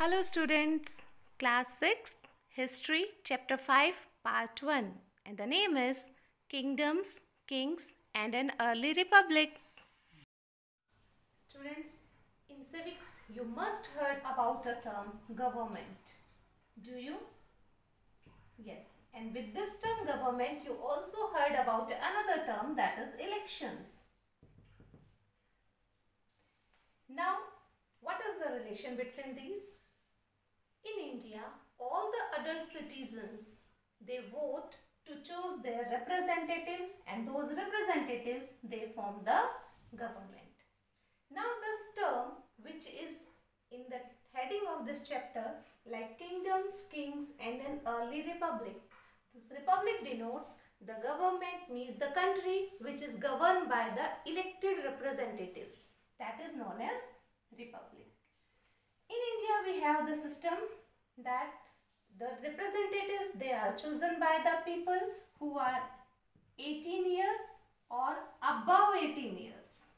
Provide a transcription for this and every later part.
Hello students, class 6, history, chapter 5, part 1, and the name is Kingdoms, Kings and an Early Republic. Students, in civics you must heard about the term government. Do you? Yes, and with this term government you also heard about another term, that is elections. Now, what is the relation between these? In India, all the adult citizens, they vote to choose their representatives, and those representatives, they form the government. Now this term, which is in the heading of this chapter, like kingdoms, kings and an early republic. This republic denotes the government means the country which is governed by the elected representatives. That is known as republic. In India, we have the system that the representatives, they are chosen by the people who are 18 years or above 18 years.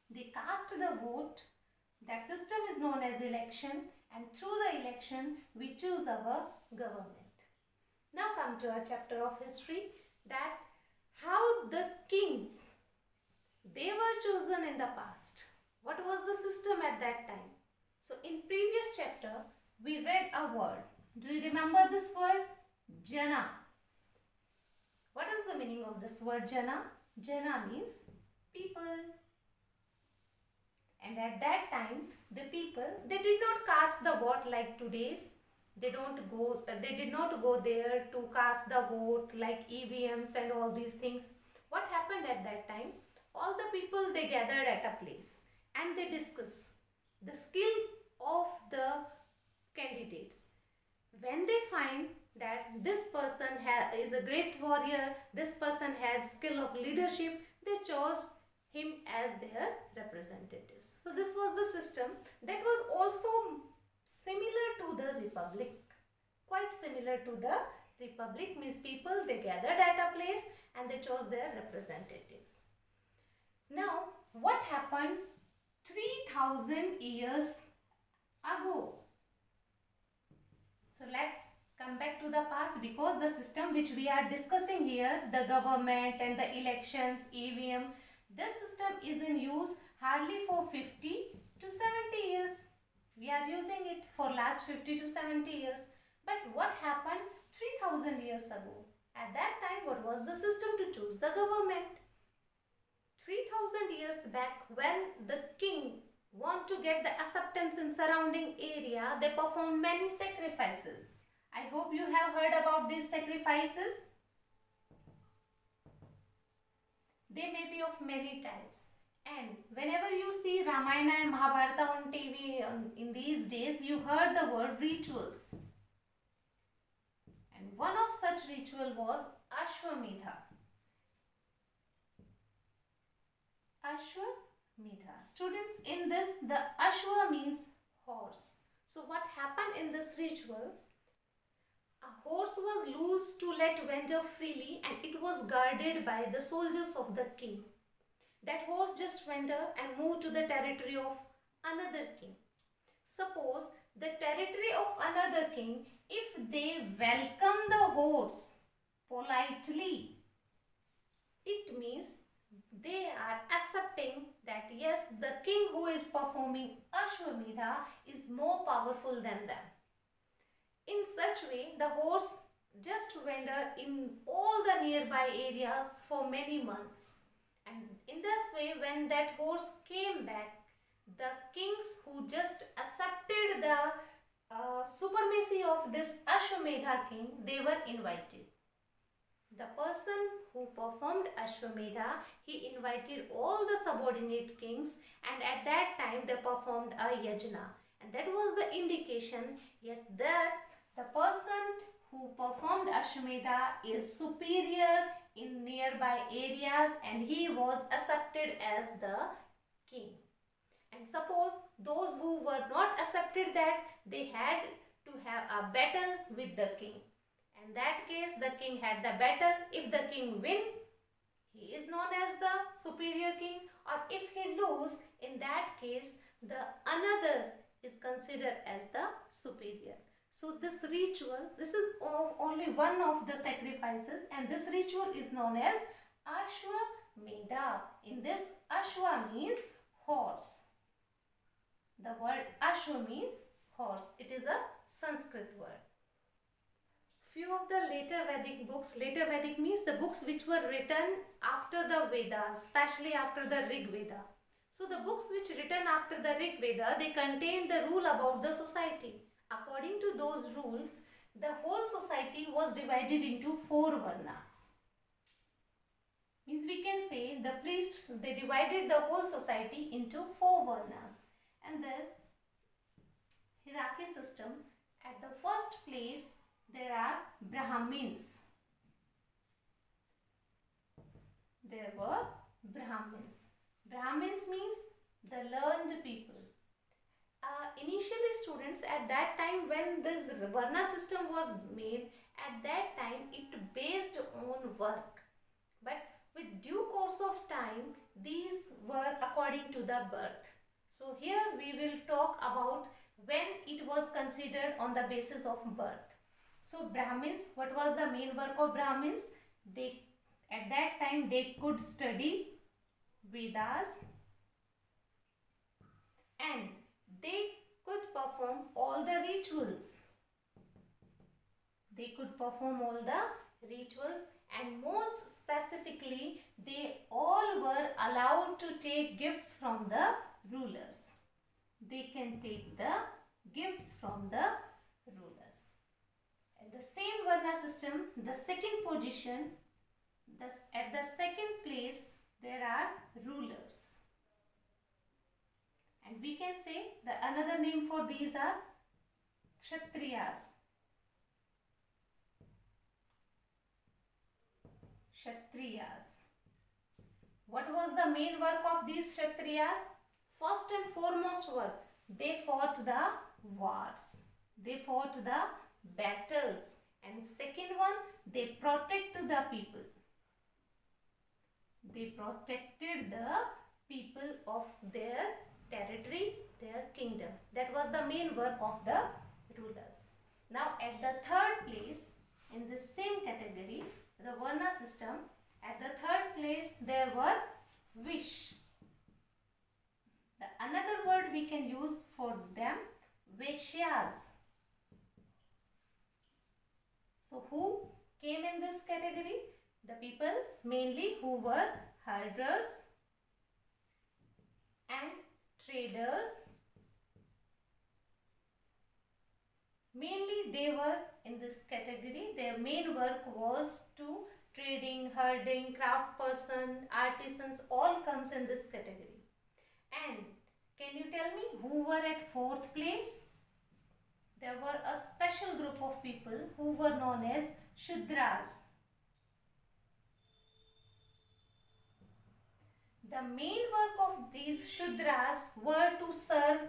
They cast the vote. That system is known as election, and through the election, we choose our government. Now come to our chapter of history, that how the kings, they were chosen in the past. What was the system at that time? So in previous chapter, we read a word. Do you remember this word? Jana. What is the meaning of this word Jana? Jana means people. And at that time, the people, they did not cast the vote like today's. They did not go there to cast the vote like EVMs and all these things. What happened at that time? All the people, they gathered at a place and they discuss the skill of the candidates. When they find that this person is a great warrior, this person has skill of leadership, they chose him as their representatives. So this was the system that was also similar to the republic. Quite similar to the republic, means people, they gathered at a place and they chose their representatives. Now, what happened 3000 years ago? So let's come back to the past, because the system which we are discussing here, the government and the elections, EVM, this system is in use hardly for 50 to 70 years. We are using it for last 50 to 70 years. But what happened 3000 years ago? At that time, what was the system to choose the government? 3000 years back, when the king want to get the acceptance in surrounding area, they performed many sacrifices. I hope you have heard about these sacrifices. They may be of many types. And whenever you see Ramayana and Mahabharata on TV in these days, you heard the word rituals. And one of such ritual was Ashwamedha. Ashwamedha. Students, in this, the Ashwa means horse. So what happened in this ritual? A horse was loose to let wander freely, and it was guarded by the soldiers of the king. That horse just wandered and moved to the territory of another king. Suppose the territory of another king, if they welcome the horse politely, it means they are accepting that yes, the king who is performing Ashwamedha is more powerful than them. In such way, the horse just wandered in all the nearby areas for many months. And in this way, when that horse came back, the kings who just accepted the supremacy of this Ashwamedha king, they were invited. The person who performed Ashwamedha, he invited all the subordinate kings, and at that time they performed a yajna. And that was the indication, yes, that the person who performed Ashwamedha is superior in nearby areas and he was accepted as the king. And suppose those who were not accepted, that they had to have a battle with the king. In that case, the king had the battle. If the king win, he is known as the superior king, or if he lose, in that case, the another is considered as the superior. So this ritual, this is only one of the sacrifices, and this ritual is known as Ashwamedha. In this, Ashwa means horse. The word Ashwa means horse. It is a Sanskrit word. Few of the later Vedic books, later Vedic means the books which were written after the Vedas, especially after the Rig Veda. So the books which written after the Rig Veda, they contain the rule about the society. According to those rules, the whole society was divided into 4 varnas. Means we can say the priests, they divided the whole society into 4 varnas. And this hierarchy system, at the first place there are Brahmins. There were Brahmins. Brahmins means the learned people. Initially students, at that time when this Varna system was made, at that time it based on work. But with due course of time, these were according to the birth. So here we will talk about when it was considered on the basis of birth. So Brahmins, what was the main work of Brahmins? They, at that time, they could study Vedas and they could perform all the rituals. They could perform all the rituals, and most specifically, they all were allowed to take gifts from the rulers. They can take the gifts from the rulers. At the same Varna system, the second position, at the second place, there are rulers. And we can say the another name for these are Kshatriyas. Kshatriyas. What was the main work of these Kshatriyas? First and foremost work, they fought the wars. They fought the battles. And second one, they protected the people. They protected the people of their territory, their kingdom. That was the main work of the rulers. Now at the third place, in the same category, the Varna system, at the third place there were Vish. The another word we can use for them, Vaishyas. So who came in this category? The people mainly who were herders and traders. Mainly they were in this category. Their main work was to trading, herding, craft person, artisans, all comes in this category. And can you tell me who were at fourth place? There were a special group of people who were known as Shudras. The main work of these Shudras were to serve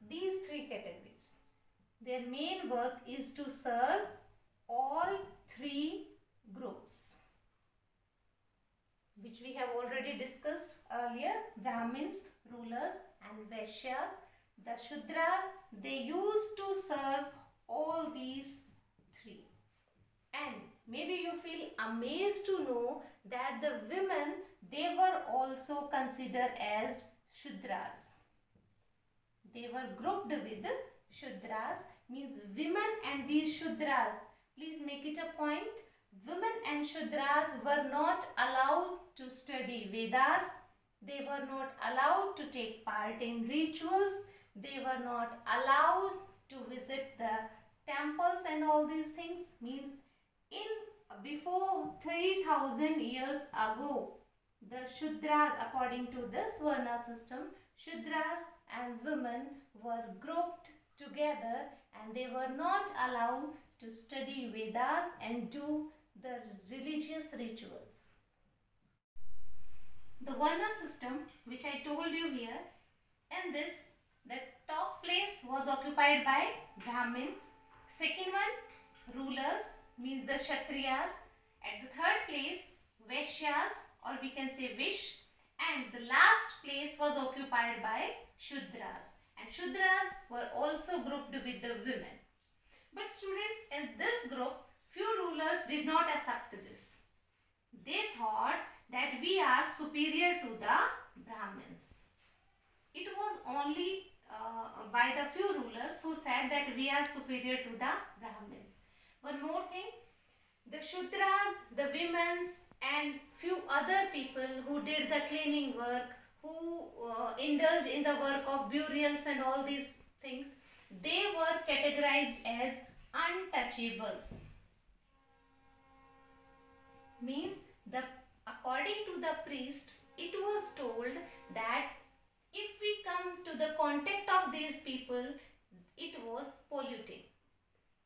these 3 categories. Their main work is to serve all 3 groups, which we have already discussed earlier: Brahmins, rulers, and Vaishyas. The Shudras, they used to serve all these 3. And maybe you feel amazed to know that the women, they were also considered as Shudras. They were grouped with Shudras, means women and these Shudras. Please make it a point. Women and Shudras were not allowed to study Vedas. They were not allowed to take part in rituals. They were not allowed to visit the temples and all these things. Means before 3000 years ago, the Shudras, according to this Varna system, Shudras and women were grouped together and they were not allowed to study Vedas and do the religious rituals. The Varna system, which I told you here, in this, the top place was occupied by Brahmins. Second one, rulers, means the Kshatriyas. At the third place, Vaishyas, or we can say Vish. And the last place was occupied by Shudras. and Shudras were also grouped with the women. But students, in this group, few rulers did not accept this. They thought that we are superior to the Brahmins. It was only by the few rulers who said that we are superior to the Brahmins. One more thing, the Shudras, the women's and few other people who did the cleaning work, who indulged in the work of burials and all these things, they were categorized as untouchables. Means according to the priests, it was told that if we come to the contact of these people, it was polluting.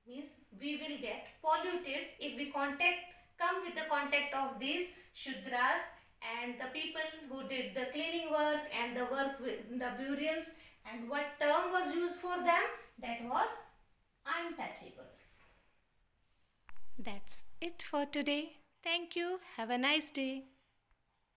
Means we will get polluted if we come with the contact of these Shudras and the people who did the cleaning work and the work with the burials. And what term was used for them? That was untouchables. That's it for today. Thank you. Have a nice day.